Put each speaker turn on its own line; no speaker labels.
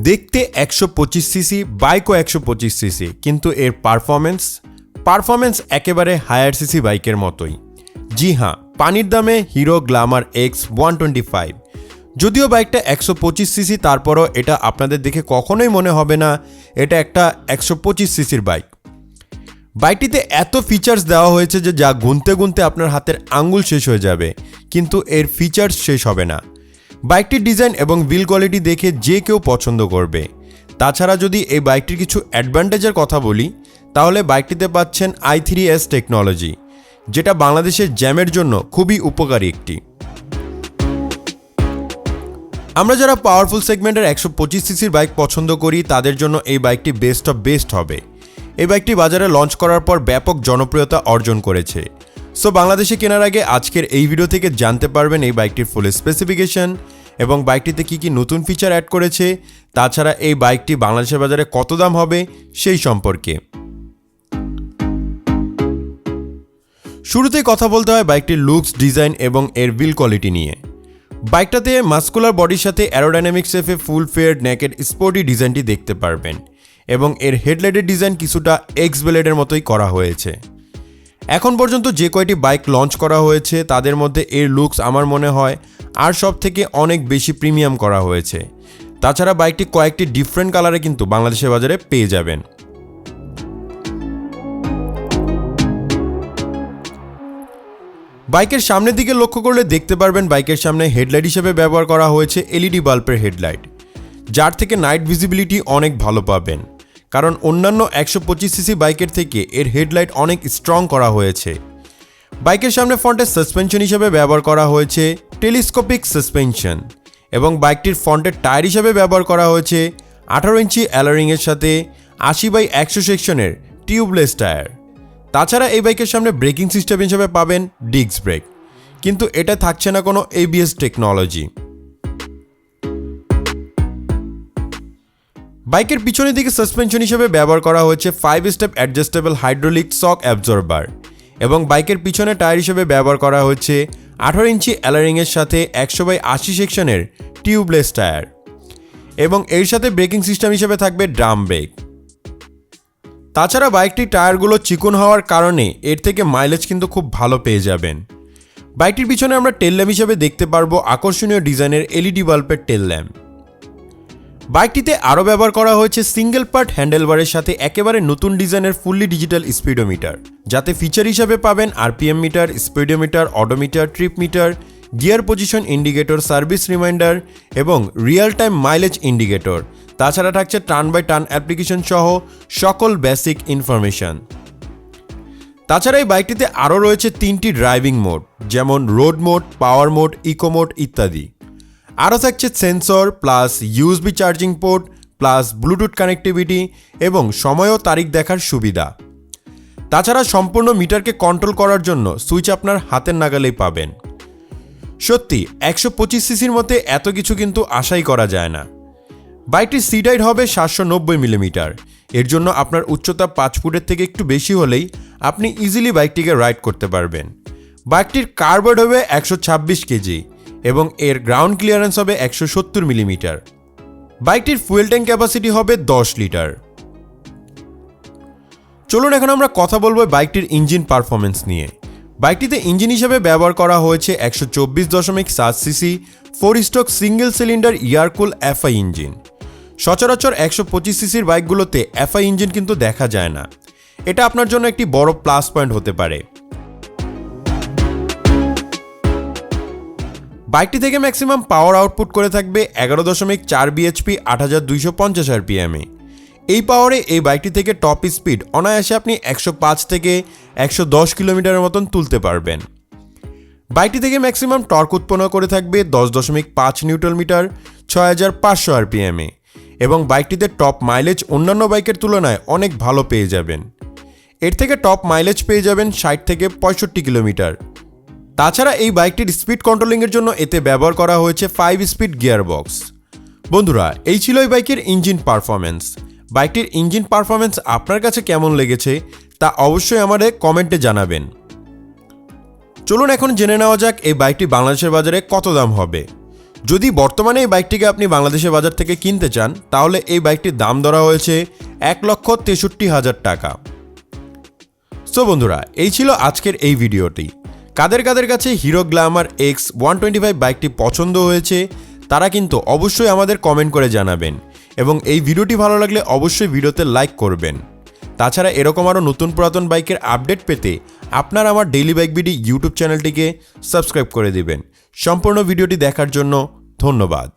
দেখতে 125 সিসি, বাইকও 125 সিসি, কিন্তু এর পারফরমেন্স একেবারে হায়ার সিসি বাইকের মতোই। জি হ্যাঁ, পানির দামে হিরো গ্ল্যামার এক্স 125। যদিও বাইকটা 125 সিসি, তারপরও এটা আপনাদের দেখে কখনোই মনে হবে না এটা একটা 125 সিসির বাইক। বাইকটিতে এত ফিচার্স দেওয়া হয়েছে যে যা গুনতে গুনতে আপনার হাতের আঙ্গুল শেষ হয়ে যাবে, কিন্তু এর ফিচার্স শেষ হবে না। বাইকটির ডিজাইন এবং বিল কোয়ালিটি দেখে যে কেউ পছন্দ করবে। তাছাড়া যদি এই বাইকটির কিছু অ্যাডভান্টেজের কথা বলি, তাহলে বাইকটিতে পাচ্ছেন i3S টেকনোলজি, যেটা বাংলাদেশের জ্যামের জন্য খুবই উপকারী একটি। আমরা যারা পাওয়ারফুল সেগমেন্টের 125 সিসির বাইক পছন্দ করি, তাদের জন্য এই বাইকটি বেস্ট অফ বেস্ট হবে। এই বাইকটি বাজারে লঞ্চ করার পর ব্যাপক জনপ্রিয়তা অর্জন করেছে। সো বাংলাদেশে কেনার আগে আজকের এই ভিডিও থেকে জানতে পারবেন এই বাইকটির ফুল স্পেসিফিকেশন এবং বাইকটিতে কী কী নতুন ফিচার অ্যাড করেছে, তাছাড়া এই বাইকটি বাংলাদেশের বাজারে কত দাম হবে সেই সম্পর্কে। শুরুতেই কথা বলতে হয় বাইকটির লুকস, ডিজাইন এবং এর বিল কোয়ালিটি নিয়ে। বাইকটাতে মাস্কুলার বডির সাথে অ্যারোডাইনামিক শেপে ফুল ফেয়ার্ড নেকেড স্পোর্টি ডিজাইনটি দেখতে পারবেন এবং এর হেডলাইটের ডিজাইন কিছুটা এক্স ব্লেডের মতোই করা হয়েছে। এখন পর্যন্ত যে কয়টি বাইক লঞ্চ করা হয়েছে তাদের মধ্যে এর লুকস আমার মনে হয় আর সব থেকে অনেক বেশি প্রিমিয়াম করা হয়েছে। তাছাড়া বাইকটি কয়েকটি ডিফারেন্ট কালারে কিন্তু বাংলাদেশের বাজারে পেয়ে যাবেন। বাইকের সামনের দিকে লক্ষ্য করলে দেখতে পারবেন বাইকের সামনে হেডলাইট হিসেবে ব্যবহার করা হয়েছে এলইডি বাল্বের হেডলাইট, যার থেকে নাইট ভিজিবিলিটি অনেক ভালো পাবেন, কারণ অন্যান্য 125 সিসি বাইকের থেকে এর হেডলাইট অনেক স্ট্রং করা হয়েছে। বাইকের সামনে ফ্রন্টের সাসপেনশন হিসেবে ব্যবহার করা হয়েছে টেলিস্কোপিক সাসপেনশন এবং বাইকটির ফ্রন্টের টায়ার হিসেবে ব্যবহার করা হয়েছে 18 ইঞ্চি অ্যালোরিংয়ের সাথে 80/100 সেকশনের টিউবলেস টায়ার। তাছাড়া এই বাইকের সামনে ব্রেকিং সিস্টেম হিসেবে পাবেন ডিস্ক ব্রেক, কিন্তু এটা থাকছে না কোনো ABS টেকনোলজি। বাইকের পিছনের দিকে সাসপেনশন হিসেবে ব্যবহার করা হয়েছে 5 step adjustable hydraulic shock absorber এবং বাইকের পিছনে টায়ার হিসেবে ব্যবহার করা হয়েছে 18 ইঞ্চি অ্যালোরিংয়ের সাথে 100/80 সেকশনের টিউবলেস টায়ার এবং এর সাথে ব্রেকিং সিস্টেম হিসেবে থাকবে ড্রাম ব্রেক। তাছাড়া বাইকটির টায়ারগুলো চিকন হওয়ার কারণে এর থেকে মাইলেজ কিন্তু খুব ভালো পেয়ে যাবেন। বাইকটির পিছনে আমরা টেল ল্যাম্প হিসেবে দেখতে পারবো আকর্ষণীয় ডিজাইনের এলইডি বাল্বের টেল ল্যাম্প। বাইকটিতে আরও ব্যবহার করা হয়েছে সিঙ্গেল পার্ট হ্যান্ডেলবারের সাথে একেবারে নতুন ডিজাইনের ফুললি ডিজিটাল স্পিডোমিটার, যাতে ফিচার হিসাবে পাবেন RPM meter, speedometer, odometer, trip meter, gear position indicator, service reminder এবং রিয়েল টাইম মাইলেজ ইন্ডিকেটর। তাছাড়া থাকছে টার্ন বাই টার্ন অ্যাপ্লিকেশন সহ সকল বেসিক ইনফরমেশন। তাছাড়া এই বাইকটিতে আরও রয়েছে 3টি ড্রাইভিং মোড, যেমন road mode, power mode, eco mode ইত্যাদি। আরও থাকছে sensor plus USB charging port plus bluetooth connectivity এবং সময় ও তারিখ দেখার সুবিধা। তাছাড়া সম্পূর্ণ মিটারকে কন্ট্রোল করার জন্য সুইচ আপনার হাতের নাগালেই পাবেন। সত্যি 125 সিসির মধ্যে এত কিছু কিন্তু আশাই করা যায় না। বাইকটির সিট হাইট হবে 790 মিলিমিটার। এর জন্য আপনার উচ্চতা 5 ফুটের থেকে একটু বেশি হলেই আপনি ইজিলি বাইকটিকে রাইড করতে পারবেন। বাইকটির কার্বড হবে 126 কেজি এবং এর গ্রাউন্ড ক্লিয়ারেন্স হবে 170 মিলিমিটার। বাইকটির ফুয়েল ট্যাঙ্ক ক্যাপাসিটি হবে 10 লিটার। চলুন এখন আমরা কথা বলবো বাইকটির ইঞ্জিন পারফরমেন্স নিয়ে। বাইকটিতে ইঞ্জিন হিসেবে ব্যবহার করা হয়েছে 124.7 CC 4 stroke single cylinder air cool FI engine. সচরাচর 125 সিসির বাইকগুলোতে FI ইঞ্জিন কিন্তু দেখা যায় না, এটা আপনার জন্য একটি বড় প্লাস পয়েন্ট হতে পারে। বাইকটি থেকে ম্যাক্সিমাম পাওয়ার আউটপুট করে থাকবে 11.4 bhp 8250 RPM এ। এই পাওয়ারে এই বাইকটি থেকে টপ স্পিড অনায়াসে আপনি 105 থেকে 110 কিলোমিটারের মতন তুলতে পারবেন। বাইকটি থেকে ম্যাক্সিমাম টর্ক উৎপন্ন করে থাকবে 10.5 নিউটন মিটার 6500 RPM এ এবং বাইকটিতে টপ মাইলেজ অন্যান্য বাইকের তুলনায় অনেক ভালো পেয়ে যাবেন। এর থেকে টপ মাইলেজ পেয়ে যাবেন 60 থেকে 65 কিলোমিটার। তাছাড়া এই বাইকটির স্পিড কন্ট্রোলিংয়ের জন্য এতে ব্যবহার করা হয়েছে 5 স্পিড গিয়ার বক্স। বন্ধুরা, এই ছিল এই বাইকের ইঞ্জিন পারফরমেন্স। বাইকটির ইঞ্জিন পারফরমেন্স আপনার কাছে কেমন লেগেছে তা অবশ্যই আমাদের কমেন্টে জানাবেন। চলুন এখন জেনে নেওয়া যাক এই বাইকটি বাংলাদেশের বাজারে কত দাম হবে। যদি বর্তমানে এই বাইকটিকে আপনি বাংলাদেশের বাজার থেকে কিনতে চান তাহলে এই বাইকটির দাম ধরা হয়েছে 1,63,000 টাকা। সো বন্ধুরা, এই ছিল আজকের এই ভিডিওটি। কাদের কাদের কাছে হিরো গ্ল্যামার এক্স 125 বাইকটি পছন্দ হয়েছে তারা কিন্তু অবশ্যই আমাদের কমেন্ট করে জানাবেন এবং এই ভিডিওটি ভালো লাগলে অবশ্যই ভিডিওতে লাইক করবেন। তাছাড়া এরকম আরও নতুন পুরাতন বাইকের আপডেট পেতে আপনারা আমার ডেইলি বাইক বিডি ইউটিউব চ্যানেলটিকে সাবস্ক্রাইব করে দিবেন। সম্পূর্ণ ভিডিওটি দেখার জন্য ধন্যবাদ।